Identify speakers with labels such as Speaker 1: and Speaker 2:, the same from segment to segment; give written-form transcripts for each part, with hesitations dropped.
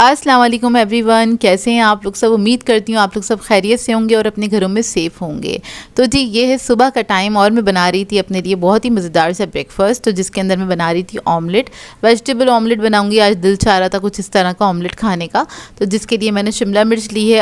Speaker 1: अस्सलाम वालेकुम एवरीवन, कैसे हैं आप लोग सब। उम्मीद करती हूँ आप लोग सब खैरियत से होंगे और अपने घरों में सेफ़ होंगे। तो जी ये है सुबह का टाइम और मैं बना रही थी अपने लिए बहुत ही मज़ेदार सा ब्रेकफास्ट, तो जिसके अंदर मैं बना रही थी ऑमलेट, वेजिटेबल ऑमलेट बनाऊंगी। आज दिल चाह रहा था कुछ इस तरह का ऑमलेट खाने का, तो जिसके लिए मैंने शिमला मिर्च ली है,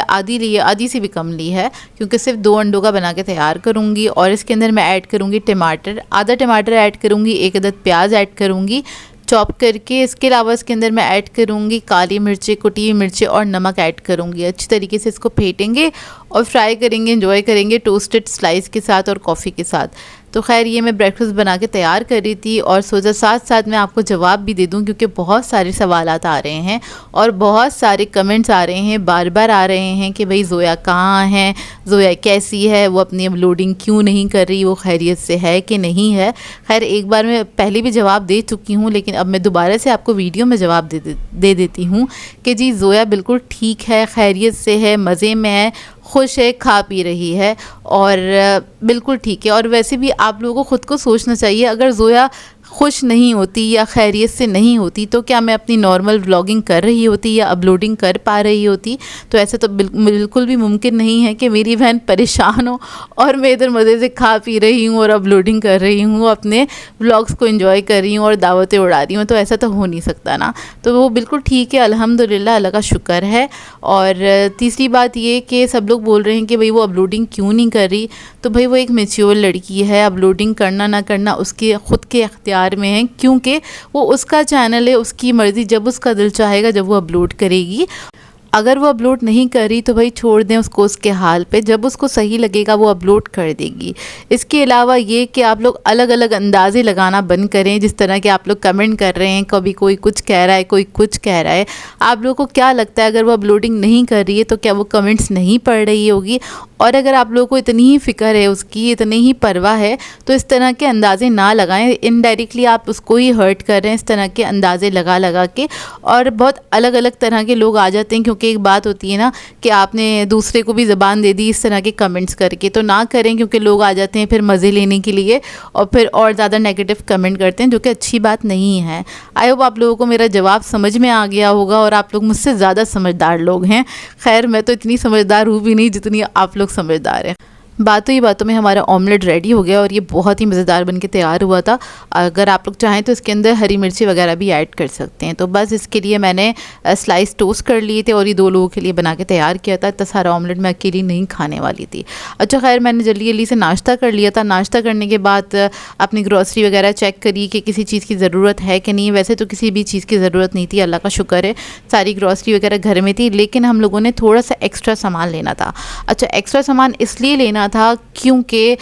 Speaker 1: आधी से भी कम ली है क्योंकि सिर्फ 2 अंडों का बना के तैयार करूँगी। और इसके अंदर मैं ऐड करूँगी टमाटर, आधा टमाटर ऐड करूँगी, 1 अदद प्याज ऐड करूँगी चॉप करके। इसके अलावा इसके अंदर मैं ऐड करूँगी काली मिर्चें, कुटी हुई मिर्चें और नमक ऐड करूँगी। अच्छी तरीके से इसको फेंटेंगे और फ्राई करेंगे, एंजॉय करेंगे टोस्टेड स्लाइस के साथ और कॉफ़ी के साथ। तो खैर ये मैं ब्रेकफास्ट बना के तैयार कर रही थी और सोचा साथ साथ मैं आपको जवाब भी दे दूं क्योंकि बहुत सारे सवालात आ रहे हैं और बहुत सारे कमेंट्स आ रहे हैं, बार बार आ रहे हैं कि भाई ज़ोया कहाँ है, ज़ोया कैसी है, वो अपनी अपलोडिंग क्यों नहीं कर रही, वो खैरियत से है कि नहीं है। खैर एक बार मैं पहले भी जवाब दे चुकी हूँ, लेकिन अब मैं दोबारा से आपको वीडियो में जवाब दे देती हूँ कि जी ज़ोया बिल्कुल ठीक है, खैरियत से है, मज़े में है, खुश है, खा पी रही है और बिल्कुल ठीक है। और वैसे भी आप लोगों को ख़ुद को सोचना चाहिए, अगर ज़ोया खुश नहीं होती या खैरियत से नहीं होती तो क्या मैं अपनी नॉर्मल व्लॉगिंग कर रही होती या अपलोडिंग कर पा रही होती। तो ऐसा तो बिल्कुल भी मुमकिन नहीं है कि मेरी बहन परेशान हो और मैं इधर मज़े से खा पी रही हूँ और अपलोडिंग कर रही हूँ, अपने व्लॉग्स को एंजॉय कर रही हूँ और दावतें उड़ा रही हूँ। तो ऐसा तो हो नहीं सकता ना। तो वो बिल्कुल ठीक है, अल्हम्दुलिल्लाह, अल्लाह का शुक्र है। और तीसरी बात ये कि सब लोग बोल रहे हैं कि भाई वो अपलोडिंग क्यों नहीं कर रही। तो भाई वो एक मैच्योर लड़की है, अपलोडिंग करना ना करना उसके ख़ुद के अख्तियार में है, क्योंकि वो उसका चैनल है, उसकी मर्ज़ी, जब उसका दिल चाहेगा जब वो अपलोड करेगी। अगर वो अपलोड नहीं करी तो भाई छोड़ दें उसको उसके हाल पे, जब उसको सही लगेगा वो अपलोड कर देगी। इसके अलावा ये कि आप लोग अलग अलग अंदाज़े लगाना बंद करें, जिस तरह के आप लोग कमेंट कर रहे हैं, कभी कोई कुछ कह रहा है, कोई कुछ कह रहा है। आप लोगों को क्या लगता है अगर वो अपलोडिंग नहीं कर रही है तो क्या वो कमेंट्स नहीं पढ़ रही होगी? और अगर आप लोगों को इतनी ही फ़िक्र है उसकी, इतनी ही परवाह है, तो इस तरह के अंदाज़े ना लगाएं। इनडायरेक्टली आप उसको ही हर्ट कर रहे हैं इस तरह के अंदाज़े लगा के। और बहुत अलग अलग तरह के लोग आ जाते हैं, क्योंकि एक बात होती है ना कि आपने दूसरे को भी ज़बान दे दी इस तरह के कमेंट्स करके। तो ना करें, क्योंकि लोग आ जाते हैं फिर मज़े लेने के लिए और फिर और ज़्यादा नेगेटिव कमेंट करते हैं, जो कि अच्छी बात नहीं है। आई होप आप लोगों को मेरा जवाब समझ में आ गया होगा और आप लोग मुझसे ज़्यादा समझदार लोग हैं। खैर मैं तो इतनी समझदार हूँ भी नहीं जितनी आप लोग समझदार हैं। बातों ही बातों में हमारा ऑमलेट रेडी हो गया और ये बहुत ही मज़ेदार बनके तैयार हुआ था। अगर आप लोग चाहें तो इसके अंदर हरी मिर्ची वगैरह भी ऐड कर सकते हैं। तो बस इसके लिए मैंने स्लाइस टोस्ट कर लिए थे और ये 2 लोगों के लिए बना के तैयार किया था। इतना सारा ऑमलेट मैं अकेली नहीं खाने वाली थी। अच्छा खैर मैंने जल्दी से नाश्ता कर लिया था। नाश्ता करने के बाद अपनी ग्रॉसरी वगैरह चेक करी कि किसी चीज़ की ज़रूरत है कि नहीं। वैसे तो किसी भी चीज़ की ज़रूरत नहीं थी, अल्लाह का शुक्र है, सारी ग्रॉसरी वगैरह घर में थी, लेकिन हम लोगों ने थोड़ा सा एक्स्ट्रा सामान लेना था। अच्छा एक्स्ट्रा सामान इसलिए लेना था क्योंकि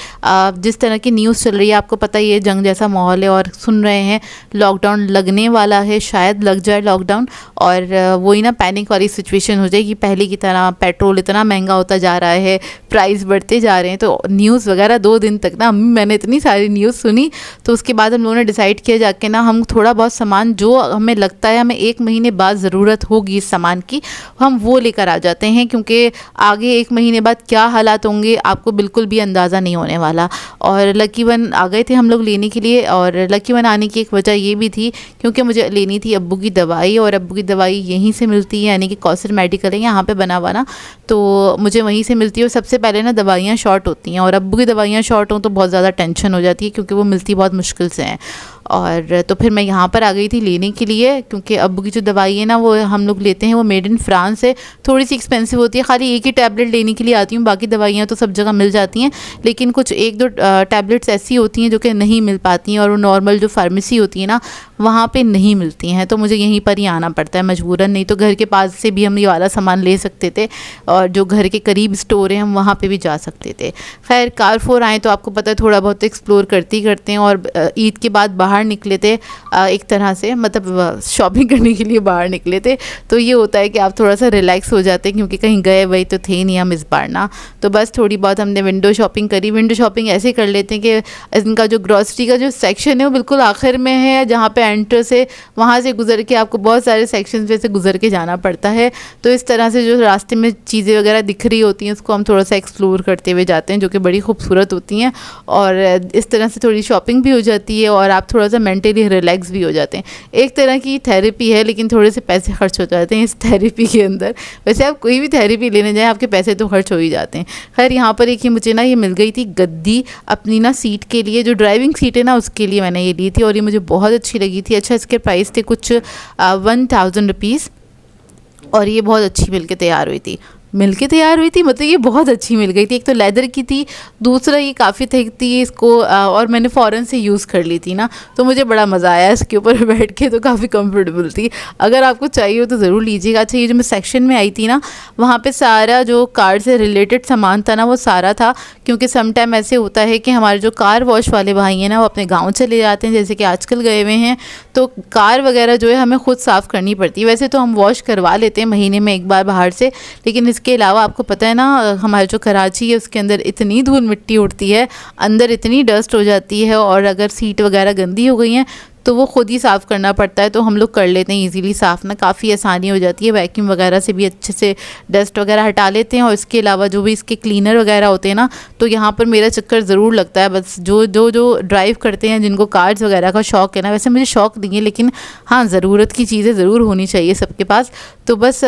Speaker 1: जिस तरह की न्यूज़ चल रही है, आपको पता ही है, जंग जैसा माहौल है और सुन रहे हैं लॉकडाउन लगने वाला है, शायद लग जाए लॉकडाउन और वही ना पैनिक वाली सिचुएशन हो जाएगी। पहले की तरह पेट्रोल इतना महंगा होता जा रहा है, प्राइस बढ़ते जा रहे हैं। तो न्यूज़ वगैरह 2 दिन तक ना मैंने इतनी सारी न्यूज़ सुनी, तो उसके बाद हम लोगों ने डिसाइड किया जाके ना हम थोड़ा बहुत सामान जो हमें लगता है हमें 1 महीने बाद ज़रूरत होगी इस सामान की, हम वो लेकर आ जाते हैं, क्योंकि आगे 1 महीने बाद क्या हालात होंगे आपको बिल्कुल भी अंदाज़ा नहीं होने वाला। और लकी वन आ गए थे हम लोग लेने के लिए, और लकी वन आने की एक वजह ये भी थी क्योंकि मुझे लेनी थी अब्बू की दवाई, और अब्बू की दवाई यहीं से मिलती है, यानी कि कौसर मेडिकल है यहाँ पे बना हुआ ना, तो मुझे वहीं से मिलती है। और सबसे पहले ना दवाइयाँ शॉर्ट होती हैं, और अब्बू की दवाइयाँ शॉर्ट हों तो बहुत ज़्यादा टेंशन हो जाती है, क्योंकि वो मिलती बहुत मुश्किल से हैं। और तो फिर मैं यहाँ पर आ गई थी लेने के लिए, क्योंकि अब्बू की जो दवाई है ना वो हम लोग लेते हैं, वो मेड इन फ्रांस है, थोड़ी सी एक्सपेंसिव होती है। खाली एक ही टैबलेट लेने के लिए आती हूँ, बाकी दवाइयाँ तो सब जगह मिल जाती हैं, लेकिन कुछ 1-2 टैबलेट्स ऐसी होती हैं जो कि नहीं मिल पाती हैं, और वो नॉर्मल जो फार्मेसी होती है ना वहाँ पे नहीं मिलती हैं, तो मुझे यहीं पर ही आना पड़ता है मजबूरन। नहीं तो घर के पास से भी हम ये वाला सामान ले सकते थे, और जो घर के करीब स्टोर है हम वहाँ पे भी जा सकते थे। खैर कारफोर आए तो आपको पता है थोड़ा बहुत एक्सप्लोर करते ही करते हैं, और ईद के बाद बाहर निकले थे, एक तरह से मतलब शॉपिंग करने के लिए बाहर निकले थे। तो ये होता है कि आप थोड़ा सा रिलैक्स हो जाते हैं, क्योंकि कहीं गए वही तो थे नहीं हम इस बार ना। तो बस थोड़ी बहुत हमने विंडो शॉपिंग करी। विंडो शॉपिंग ऐसे कर लेते हैं कि इनका जो ग्रॉसरी का जो सेक्शन है वो बिल्कुल आखिर में है, जहाँ पे एंटर से वहाँ से गुजर के आपको बहुत सारे सेक्शन पे से गुजर के जाना पड़ता है। तो इस तरह से जो रास्ते में चीज़ें वगैरह दिख रही होती हैं उसको हम थोड़ा सा एक्सप्लोर करते हुए जाते हैं, जो कि बड़ी खूबसूरत होती हैं, और इस तरह से थोड़ी शॉपिंग भी हो जाती है और आप थोड़ा थोड़ा सा मेंटली रिलैक्स भी हो जाते हैं। एक तरह की थेरेपी है, लेकिन थोड़े से पैसे खर्च हो जाते हैं इस थेरेपी के अंदर। वैसे आप कोई भी थेरेपी लेने जाएँ आपके पैसे तो खर्च हो ही जाते हैं। खैर यहाँ पर एक मुझे ना ये मिल गई थी गद्दी अपनी ना सीट के लिए, जो ड्राइविंग सीट है ना उसके लिए मैंने ये ली थी और ये मुझे बहुत अच्छी लगी थी। अच्छा, इसके प्राइस थे कुछ 1000 रुपीज़ और ये बहुत अच्छी मिल के तैयार हुई थी। मतलब ये बहुत अच्छी मिल गई थी। एक तो लेदर की थी, दूसरा ये काफ़ी थिक थी इसको और मैंने फ़ौरन से यूज़ कर ली थी ना, तो मुझे बड़ा मज़ा आया इसके ऊपर बैठ के, तो काफ़ी कंफर्टेबल थी। अगर आपको चाहिए हो तो ज़रूर लीजिएगा। अच्छा, ये जो मैं सेक्शन में आई थी ना, वहाँ पे सारा जो कार से रिलेटेड सामान था ना वो सारा था, क्योंकि सम टाइम ऐसे होता है कि हमारे जो कार वॉश वाले भाई हैं ना वो अपने गाँव चले जाते हैं, जैसे कि आजकल गए हुए हैं, तो कार वगैरह जो है हमें ख़ुद साफ़ करनी पड़ती है। वैसे तो हम वॉश करवा लेते हैं महीने में एक बार बाहर से, लेकिन इसके अलावा आपको पता है ना हमारे जो कराची है उसके अंदर इतनी धूल मिट्टी उड़ती है, अंदर इतनी डस्ट हो जाती है, और अगर सीट वगैरह गंदी हो गई हैं तो वो ख़ुद ही साफ़ करना पड़ता है। तो हम लोग कर लेते हैं इजीली साफ़ ना, काफ़ी आसानी हो जाती है। वैक्यूम वगैरह से भी अच्छे से डस्ट वगैरह हटा लेते हैं, और इसके अलावा जो भी इसके क्लीनर वगैरह होते हैं ना, तो यहाँ पर मेरा चक्कर ज़रूर लगता है। बस जो ड्राइव करते हैं, जिनको कार्स वगैरह का शौक़ है ना, वैसे मुझे शौक़ नहीं है, लेकिन हाँ ज़रूरत की चीज़ें ज़रूर होनी चाहिए सबके पास, तो बस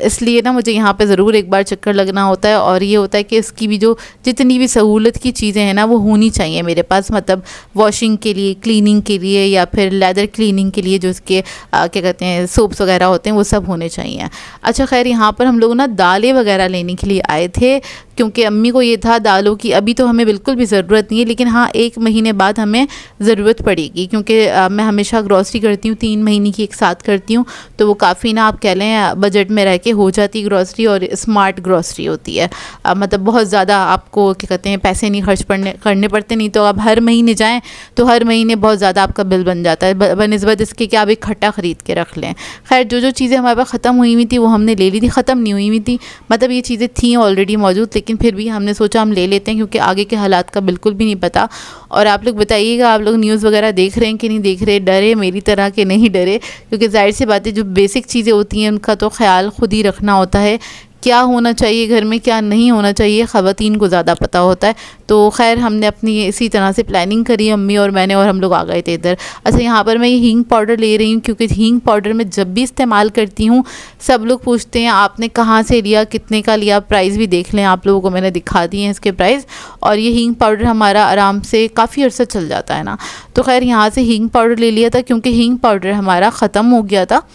Speaker 1: इसलिए ना मुझे यहाँ पर ज़रूर एक बार चक्कर लगना होता है। और ये होता है कि इसकी भी जो जितनी भी सहूलत की चीज़ें हैं ना वो होनी चाहिए मेरे पास, मतलब वॉशिंग के लिए, क्लीनिंग के लिए, या फिर लेदर क्लीनिंग के लिए जो इसके क्या कहते हैं सोप्स वगैरह होते हैं वो सब होने चाहिए। अच्छा, खैर यहाँ पर हम लोग ना दालें वगैरह लेने के लिए आए थे, क्योंकि अम्मी को ये था दालों की अभी तो हमें बिल्कुल भी ज़रूरत नहीं है, लेकिन हाँ 1 महीने बाद हमें ज़रूरत पड़ेगी, क्योंकि मैं हमेशा ग्रॉसरी करती हूँ 3 महीने की एक साथ करती हूँ, तो वो काफ़ी ना आप कह लें बजट में रह के हो जाती ग्रॉसरी, और स्मार्ट ग्रॉसरी होती है। मतलब बहुत ज़्यादा आपको क्या कहते हैं पैसे नहीं खर्च करने पड़ते, नहीं तो आप हर महीने जाएँ तो हर महीने बहुत ज़्यादा आपका बिल बन जाता है, बनिस्बत इसके कि आप इकट्ठा ख़रीद के रख लें। खैर जो चीज़ें हमारे पास ख़त्म हुई हुई थी वो हमने ले ली थी, ख़त्म नहीं हुई हुई थी, मतलब ये चीज़ें थी ऑलरेडी मौजूद, लेकिन फिर भी हमने सोचा हम ले लेते हैं, क्योंकि आगे के हालात का बिल्कुल भी नहीं पता। और आप लोग बताइएगा, आप लोग न्यूज़ वगैरह देख रहे हैं कि नहीं देख रहे, डरे मेरी तरह के नहीं डरे, क्योंकि जाहिर सी बात है जो बेसिक चीज़ें होती हैं उनका तो ख्याल खुद ही रखना होता है। क्या होना चाहिए घर में, क्या नहीं होना चाहिए, ख़वातीन को ज़्यादा पता होता है। तो खैर हमने अपनी इसी तरह से प्लानिंग करी अम्मी और मैंने, और हम लोग आ गए थे इधर। अच्छा, यहाँ पर मैं ये हींग पाउडर ले रही हूँ, क्योंकि हींग पाउडर मैं जब भी इस्तेमाल करती हूँ सब लोग पूछते हैं आपने कहाँ से लिया, कितने का लिया, प्राइस भी देख लें, आप लोगों को मैंने दिखा दिए हैं इसके प्राइस। और ये हींग पाउडर हमारा आराम से काफ़ी अर्सा चल जाता है ना, तो खैर यहाँ से हींग पाउडर ले लिया था, क्योंकि हींग पाउडर हमारा ख़त्म हो गया था।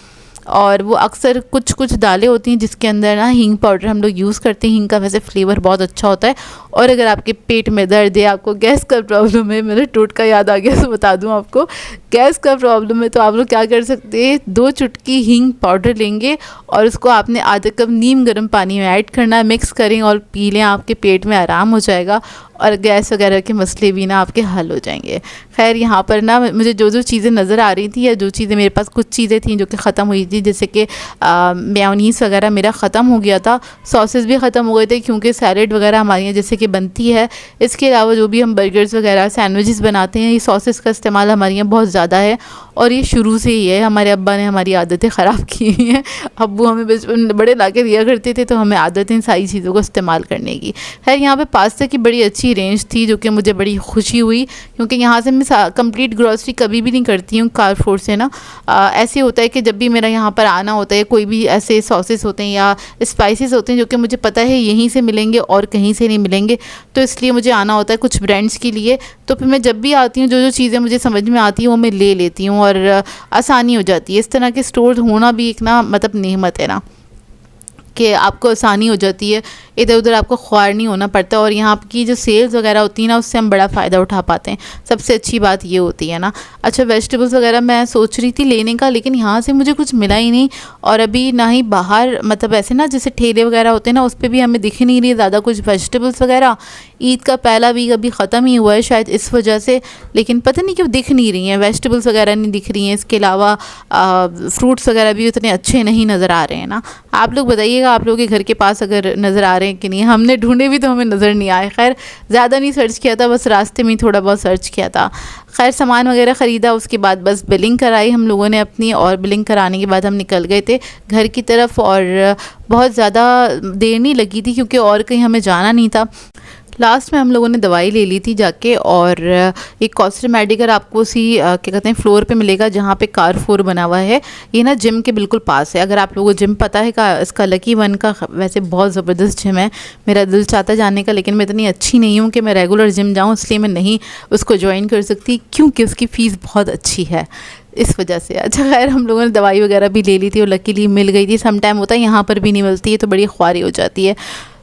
Speaker 1: और वो अक्सर कुछ दालें होती हैं जिसके अंदर ना हींग पाउडर हम लोग यूज़ करते हैं। हींग का वैसे फ्लेवर बहुत अच्छा होता है। और अगर आपके पेट में दर्द है, आपको गैस का प्रॉब्लम है, मेरा टोटका याद आ गया तो बता दूं आपको, गैस का प्रॉब्लम है तो आप लोग क्या कर सकते हैं, 2 चुटकी हींग पाउडर लेंगे और उसको आपने आधा कप नीम गर्म पानी में ऐड करना है, मिक्स करें और पी लें, आपके पेट में आराम हो जाएगा और गैस वगैरह के मसले भी ना आपके हल हो जाएंगे। खैर यहाँ पर ना मुझे जो चीज़ें नज़र आ रही थी, या जो चीज़ें मेरे पास, कुछ चीज़ें थी जो कि ख़त्म हुई थी, जैसे कि मेयोनीज़ वगैरह मेरा ख़त्म हो गया था, सॉसेस भी ख़त्म हो गए थे, क्योंकि सैलेड वगैरह हमारे यहाँ जैसे कि बनती है। इसके अलावा जो भी हम बर्गर्स वगैरह सैंडविचेस बनाते हैं, ये सॉसेस का इस्तेमाल हमारे यहाँ बहुत ज़्यादा है, और ये शुरू से ही है। हमारे अब्बा ने हमारी आदतें ख़राब की हैं। अब्बू हमें बचपन बड़े ला के दिया करते थे, तो हमें आदत है इन सारी चीज़ों को इस्तेमाल करने की। खैर यहाँ पे पास्ता की बड़ी अच्छी रेंज थी, जो कि मुझे बड़ी खुशी हुई, क्योंकि यहाँ से मैं कंप्लीट ग्रॉसरी कभी भी नहीं करती हूँ कारफोर से ना। ऐसे होता है कि जब भी मेरा यहाँ पर आना होता है, कोई भी ऐसे सॉसेस होते हैं या स्पाइसेस होते हैं जो कि मुझे पता है यहीं से मिलेंगे और कहीं से नहीं मिलेंगे, तो इसलिए मुझे आना होता है कुछ ब्रांड्स के लिए। तो फिर मैं जब भी आती हूँ, जो चीज़ें मुझे समझ में आती हैं वो मैं ले लेती हूँ, और आसानी हो जाती है। इस तरह के स्टोर होना भी एक ना मतलब नेमत है ना, कि आपको आसानी हो जाती है, इधर उधर आपको ख्वार नहीं होना पड़ता, और यहाँ की जो सेल्स वगैरह होती है ना उससे हम बड़ा फ़ायदा उठा पाते हैं। सबसे अच्छी बात ये होती है ना। अच्छा, वेजिटेबल्स वगैरह मैं सोच रही थी लेने का, लेकिन यहाँ से मुझे कुछ मिला ही नहीं, और अभी ना ही बाहर, मतलब ऐसे ना जैसे ठेले वगैरह होते हैं ना उस पर भी हमें दिख नहीं रही ज़्यादा कुछ वेजिटेबल्स वगैरह। ईद का पहला वीक अभी ख़त्म ही हुआ है शायद इस वजह से, लेकिन पता नहीं क्यों दिख नहीं रही हैं वेजिटेबल्स वगैरह, नहीं दिख रही हैं। इसके अलावा फ्रूट्स वगैरह भी उतने अच्छे नहीं नज़र आ रहे हैं ना। आप लोग बताइएगा, आप लोगों के घर के पास अगर नज़र आ रहे हैं कि नहीं। हमने ढूंढे भी तो हमें नज़र नहीं आए। खैर ज़्यादा नहीं सर्च किया था, बस रास्ते में ही थोड़ा बहुत सर्च किया था। खैर सामान वगैरह ख़रीदा, उसके बाद बस बिलिंग कराई हम लोगों ने अपनी, और बिलिंग कराने के बाद हम निकल गए थे घर की तरफ, और बहुत ज़्यादा देर नहीं लगी थी क्योंकि और कहीं हमें जाना नहीं था। लास्ट में हम लोगों ने दवाई ले ली थी जाके, और एक कॉस्मेटिक आपको उसी क्या कहते हैं फ्लोर पे मिलेगा जहाँ पे कारफोर बना हुआ है। ये ना जिम के बिल्कुल पास है। अगर आप लोगों को जिम पता है का इसका लकी वन का वैसे बहुत ज़बरदस्त जिम है। मेरा दिल चाहता जाने का, लेकिन मैं इतनी अच्छी नहीं हूँ कि मैं रेगुलर जिम जाऊँ, इसलिए मैं नहीं उसको ज्वाइन कर सकती क्योंकि उसकी फ़ीस बहुत अच्छी है, इस वजह से। अच्छा खैर, हम लोगों ने दवाई वगैरह भी ले ली थी और लकीली मिल गई थी। सम टाइम होता है यहाँ पर भी नहीं मिलती है तो बड़ी ख्वारी हो जाती है।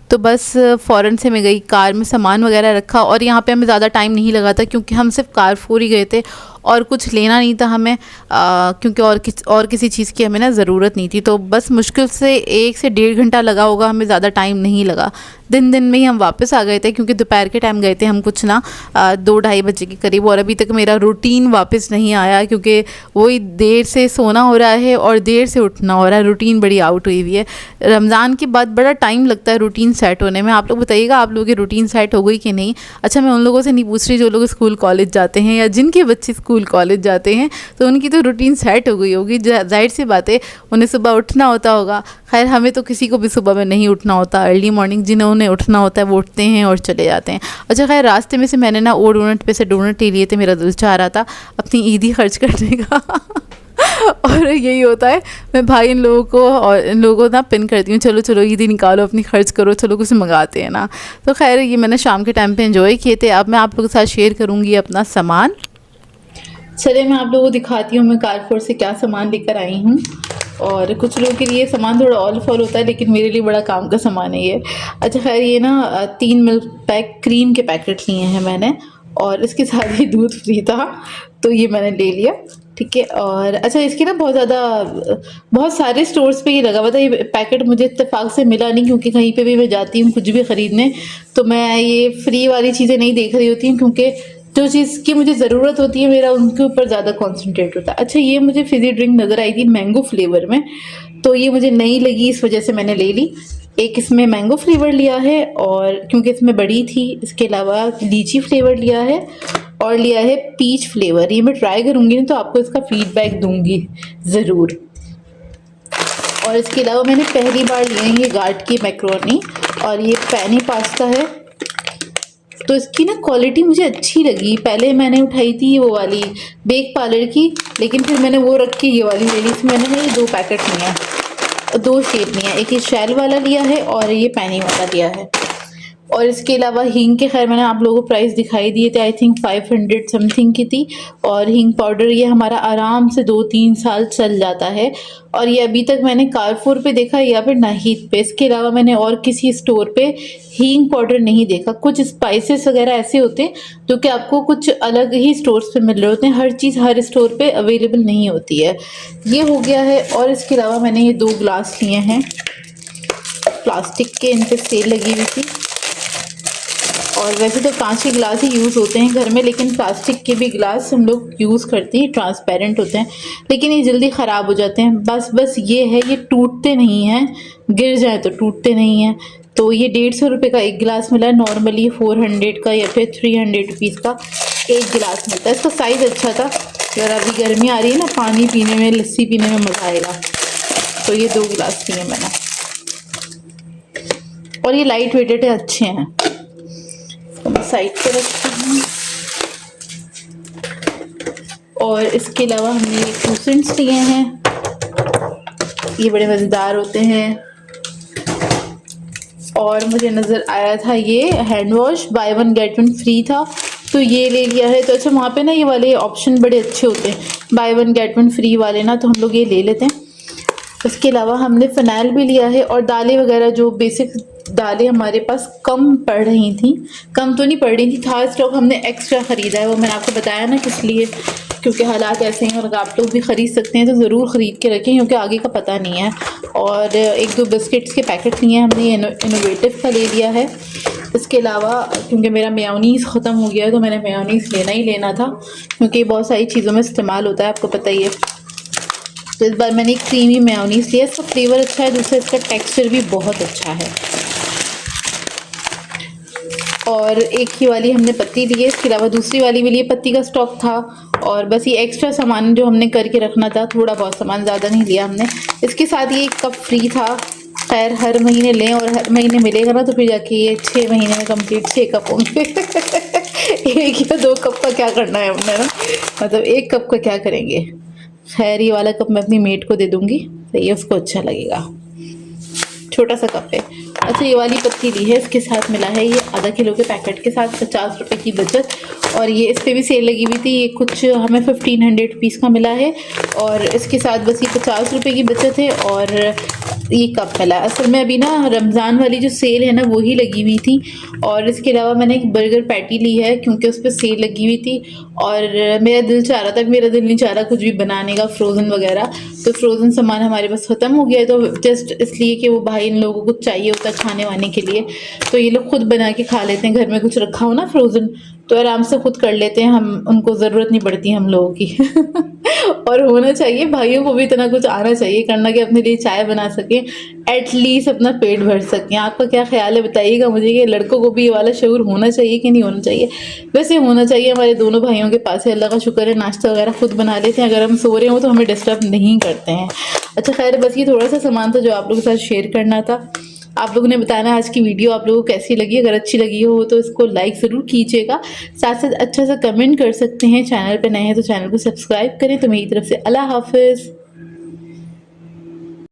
Speaker 1: तो बस फ़ौरन से मैं गई, कार में सामान वगैरह रखा, और यहाँ पे हमें ज़्यादा टाइम नहीं लगा था क्योंकि हम सिर्फ कारफोर ही गए थे और कुछ लेना नहीं था हमें, क्योंकि और किसी चीज़ की हमें ना ज़रूरत नहीं थी। तो बस मुश्किल से 1 से 1.5 घंटा लगा होगा, हमें ज़्यादा टाइम नहीं लगा। दिन में ही हम वापस आ गए थे क्योंकि दोपहर के टाइम गए थे हम कुछ ना 2-2:30 बजे के करीब, और अभी तक मेरा रूटीन वापस नहीं आया क्योंकि वही देर से सोना हो रहा है और देर से उठना हो रहा है। रूटीन बड़ी आउट हुई हुई है। रमज़ान के बाद बड़ा टाइम लगता है रूटीन सेट होने में। आप लोग बताइएगा आप लोगों की रूटीन सेट हो गई कि नहीं। अच्छा, मैं उन लोगों से नहीं पूछ रही जो लोग स्कूल कॉलेज जाते हैं या जिनके बच्चे स्कूल कॉलेज जाते हैं, तो उनकी तो रूटीन सेट हो गई होगी। जाहिर सी बात है, उन्हें सुबह उठना होता होगा। खैर, हमें तो किसी को भी सुबह में नहीं उठना होता। अर्ली मॉर्निंग जिन्होंने उठना होता है वो उठते हैं और चले जाते हैं। अच्छा खैर, रास्ते में से मैंने ना ओ डोनट पे से डोनट ही लिए थे। मेरा दिल चाह रहा था अपनी ईदी खर्च करने का और यही होता है, मैं भाई इन लोगों को ना पिन करती हूँ, चलो चलो ईदी निकालो अपनी, खर्च करो, चलो कुछ मंगाते हैं ना। तो खैर, ये मैंने शाम के टाइम पे एंजॉय किए थे। अब मैं आप लोगों के साथ शेयर करूँगी अपना सामान। चले मैं आप लोगों को दिखाती हूँ मैं कारफोर से क्या सामान लेकर आई हूँ। और कुछ लोगों के लिए सामान थोड़ा ऑल फॉल होता है, लेकिन मेरे लिए बड़ा काम का सामान है ये। अच्छा खैर, ये ना 3 मिल्क पैक क्रीम के पैकेट लिए हैं मैंने, और इसके साथ ही दूध फ्री था तो ये मैंने ले लिया। ठीक है। और अच्छा, इसके ना बहुत सारे स्टोर्स पे ये लगा हुआ था। ये पैकेट मुझे इत्तेफाक से मिला नहीं क्योंकि कहीं पे भी मैं जाती हूँ कुछ भी ख़रीदने तो मैं ये फ्री वाली चीज़ें नहीं देख रही होती हूँ, क्योंकि जो चीज़ की मुझे ज़रूरत होती है मेरा उनके ऊपर ज़्यादा कॉन्सेंट्रेट होता है। अच्छा, ये मुझे फिज़ी ड्रिंक नज़र आई थी मैंगो फ्लेवर में, तो ये मुझे नहीं लगी, इस वजह से मैंने ले ली। एक इसमें मैंगो फ्लेवर लिया है, और क्योंकि इसमें बड़ी थी। इसके अलावा लीची फ्लेवर लिया है और लिया है पीच फ्लेवर। ये मैं ट्राई करूँगी ना तो आपको इसका फीडबैक दूंगी ज़रूर। और इसके अलावा मैंने पहली बार लिए हैं ये गार्ड की मैक्रोनी, और ये पैनी पास्ता है। तो इसकी ना क्वालिटी मुझे अच्छी लगी। पहले मैंने उठाई थी वो वाली बेक पार्लर की, लेकिन फिर मैंने वो रख के ये वाली ले ली। इसमें मैंने ये 2 पैकेट लिए हैं, 2 शेप लिए हैं, एक ये शेल वाला लिया है और ये पैनी वाला लिया है। और इसके अलावा हींग के, खैर मैंने आप लोगों को प्राइस दिखाई दिए थे, आई थिंक 500 समथिंग की थी। और हींग पाउडर ये हमारा आराम से 2-3 साल चल जाता है। और ये अभी तक मैंने कारफोर पे देखा या फिर नाहिद पे, इसके अलावा मैंने और किसी स्टोर पे हींग पाउडर नहीं देखा। कुछ स्पाइसेस वगैरह ऐसे होते हैं जो कि आपको कुछ अलग ही स्टोर्स पे मिल रहे होते हैं, हर चीज़ हर स्टोर पे अवेलेबल नहीं होती है। ये हो गया है। और इसके अलावा मैंने ये 2 ग्लास लिए हैं प्लास्टिक के, इन पर सेल लगी हुई थी। और वैसे तो कांच के गिलास ही यूज़ होते हैं घर में, लेकिन प्लास्टिक के भी गिलास हम लोग यूज़ करते हैं, ट्रांसपेरेंट होते हैं, लेकिन ये जल्दी ख़राब हो जाते हैं। बस ये है, ये टूटते नहीं हैं, गिर जाए तो टूटते नहीं हैं। तो ये 150 रुपये का एक गिलास मिला है। नॉर्मली 400 का या फिर 300 रुपीज़ का एक गिलास मिलता है। इसका साइज़ अच्छा था। अगर अभी गर्मी आ रही है ना, पानी पीने में, लस्सी पीने में मज़ा आएगा। तो ये 2 गिलास लिए मैंने, और ये लाइट वेटेड है, अच्छे हैं। साइड पे रखती हूँ। और इसके अलावा हमने ये क्रूसेंट्स लिए हैं, ये बड़े मज़ेदार होते हैं। और मुझे नज़र आया था ये hand wash buy 1 get 1 free था, तो ये ले लिया है। तो अच्छा, वहाँ पे ना ये वाले ऑप्शन बड़े अच्छे होते हैं, बाय 1 गेट 1 फ्री वाले ना, तो हम लोग ये ले लेते हैं। इसके अलावा हमने फ़िनाइल भी लिया है। और दालें वगैरह, जो बेसिक दालें हमारे पास कम पड़ रही थी, कम तो नहीं पड़ रही थी, था स्टॉक, हमने एक्स्ट्रा ख़रीदा है। वो मैंने आपको बताया ना किस लिए, क्योंकि हालात ऐसे हैं। और अगर आप लोग भी ख़रीद सकते हैं तो ज़रूर ख़रीद के रखें, क्योंकि आगे का पता नहीं है। और 1-2 बिस्किट्स के पैकेट लिए हैं हमने, ये इनोवेटिव का ले लिया है। इसके अलावा क्योंकि मेरा मेयोनीज़ ख़त्म हो गया है तो मैंने मेयोनीज़ लेना ही लेना था, क्योंकि बहुत सारी चीज़ों में इस्तेमाल होता है, आपको पता ही है। तो इस बार मैंने एक क्रीमी मेयोनीज़ लिया। इसका फ्लेवर अच्छा है, दूसरा इसका टेक्सचर भी बहुत अच्छा है। और एक ही वाली हमने पत्ती ली है, इसके अलावा दूसरी वाली भी लिए, पत्ती का स्टॉक था। और बस ये एक्स्ट्रा सामान जो हमने करके रखना था, थोड़ा बहुत सामान, ज़्यादा नहीं लिया हमने। इसके साथ ये एक कप फ्री था, खैर हर महीने लें और हर महीने मिलेगा ना तो फिर जाके ये 6 महीने में कंप्लीट 6 कप होंगे। 1 या 2 कप का क्या करना है हमने ना, मतलब 1 कप का क्या करेंगे। खैर ये वाला कप मैं अपनी मेट को दे दूँगी, तो ये उसको अच्छा लगेगा, छोटा सा कप है। अच्छा ये वाली पत्ती ली है, इसके साथ मिला है ये आधा किलो के पैकेट के साथ 50 रुपये की बचत। और ये इस पर भी सेल लगी हुई थी, ये कुछ हमें 1500 रुपीज़ का मिला है और इसके साथ बस ये 50 रुपये की बचत है और ये कप मिला। असल में अभी ना रमज़ान वाली जो सेल है ना वही लगी हुई थी और इसके अलावा मैंने एक बर्गर पैटी ली है क्योंकि उस पर सेल लगी हुई थी और मेरा दिल चाह रहा था, मेरा दिल नहीं चाह रहा कुछ भी बनाने का फ्रोज़न वगैरह, तो फ्रोज़न सामान हमारे पास ख़त्म हो गया है, तो जस्ट इसलिए कि वो भाई इन लोगों को चाहिए होता खाने वाने के लिए, तो ये लोग खुद बना के खा लेते हैं, घर में कुछ रखा हो ना फ्रोज़न तो आराम से खुद कर लेते हैं, हम उनको ज़रूरत नहीं पड़ती हम लोगों की। और होना चाहिए, भाइयों को भी इतना कुछ आना चाहिए करना कि अपने लिए चाय बना सकें, एटलीस्ट अपना पेट भर सकें। आपका क्या ख्याल है बताइएगा मुझे कि लड़कों को भी ये वाला शऊर होना चाहिए कि नहीं होना चाहिए। वैसे होना चाहिए, हमारे दोनों भाइयों के पास है, अल्लाह का शुक्र है, नाश्ता वगैरह खुद बना लेते हैं, अगर हम सो रहे हो तो हमें डिस्टर्ब नहीं करते हैं। अच्छा खैर बस ये थोड़ा सा सामान था जो आप लोगों के साथ शेयर करना था। आप लोगों ने बताना आज की वीडियो आप लोगों को कैसी लगी, अगर अच्छी लगी हो तो इसको लाइक ज़रूर कीजिएगा, साथ साथ अच्छा सा कमेंट कर सकते हैं। चैनल पे नए हैं तो चैनल को सब्सक्राइब करें। तो मेरी तरफ से अल्लाह हाफिज़।